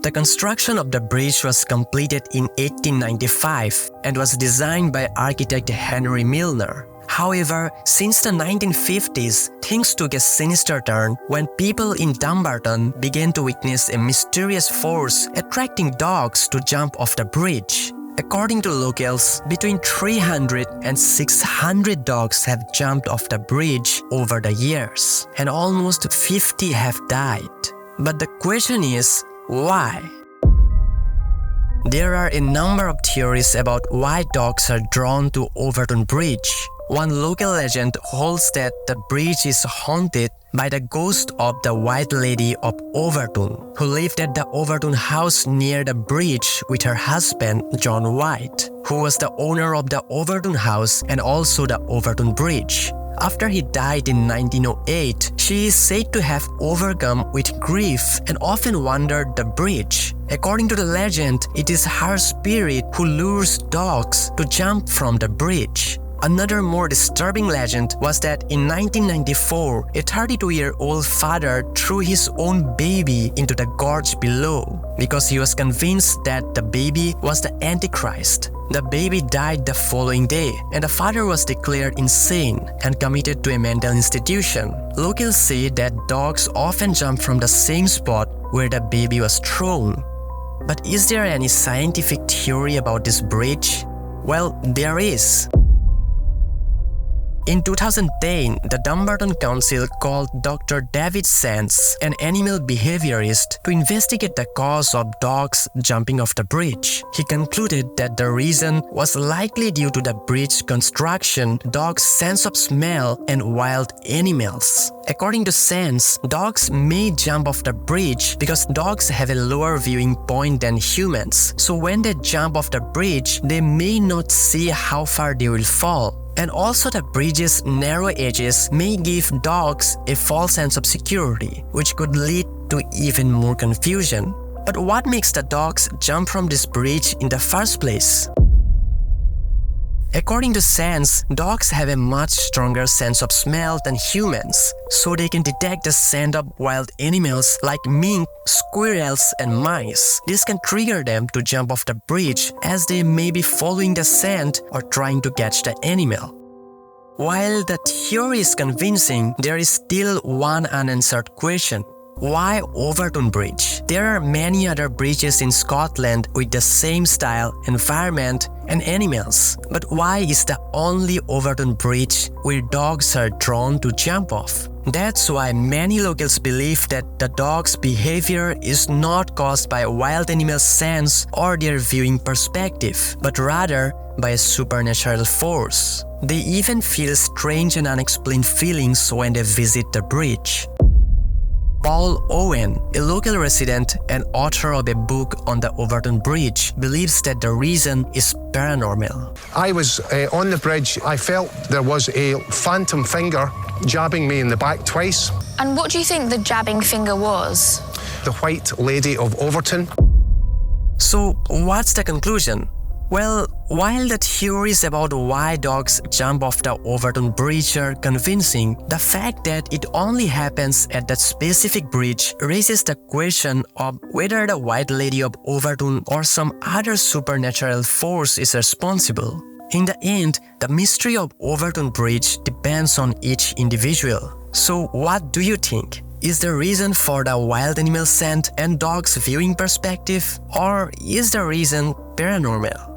The construction of the bridge was completed in 1895 and was designed by architect Henry Milner. However, since the 1950s, things took a sinister turn when people in Dumbarton began to witness a mysterious force attracting dogs to jump off the bridge. According to locals, between 300 and 600 dogs have jumped off the bridge over the years, and almost 50 have died. But the question is, why? There are a number of theories about why dogs are drawn to Overtoun Bridge. One local legend holds that the bridge is haunted by the ghost of the White Lady of Overtoun, who lived at the Overtoun house near the bridge with her husband, John White, who was the owner of the Overtoun house and also the Overtoun Bridge. After he died in 1908, she is said to have overcome with grief and often wandered the bridge. According to the legend, it is her spirit who lures dogs to jump from the bridge. Another more disturbing legend was that in 1994, a 32-year-old father threw his own baby into the gorge below because he was convinced that the baby was the Antichrist. The baby died the following day, and the father was declared insane and committed to a mental institution. Locals say that dogs often jump from the same spot where the baby was thrown. But is there any scientific theory about this bridge? Well, there is. In 2010, the Dumbarton Council called Dr. David Sands, an animal behaviorist, to investigate the cause of dogs jumping off the bridge. He concluded that the reason was likely due to the bridge construction, dogs' sense of smell, and wild animals. According to Sands, dogs may jump off the bridge because dogs have a lower viewing point than humans. So when they jump off the bridge, they may not see how far they will fall. And also the bridge's narrow edges may give dogs a false sense of security, which could lead to even more confusion. But what makes the dogs jump from this bridge in the first place? According to Sands, dogs have a much stronger sense of smell than humans, so they can detect the scent of wild animals like mink, squirrels, and mice. This can trigger them to jump off the bridge as they may be following the scent or trying to catch the animal. While the theory is convincing, there is still one unanswered question. Why Overtoun Bridge? There are many other bridges in Scotland with the same style, environment, and animals. But why is the only Overtoun Bridge where dogs are drawn to jump off? That's why many locals believe that the dog's behavior is not caused by wild animal sense or their viewing perspective, but rather by a supernatural force. They even feel strange and unexplained feelings when they visit the bridge. Paul Owen, a local resident and author of a book on the Overtoun Bridge, believes that the reason is paranormal. I was on the bridge. I felt there was a phantom finger jabbing me in the back twice. And what do you think the jabbing finger was? The White Lady of Overtoun. So, what's the conclusion? Well, while the theories about why dogs jump off the Overtoun Bridge are convincing, the fact that it only happens at that specific bridge raises the question of whether the White Lady of Overtoun or some other supernatural force is responsible. In the end, the mystery of Overtoun Bridge depends on each individual. So what do you think? Is the reason for the wild animal scent and dogs' viewing perspective, or is the reason paranormal?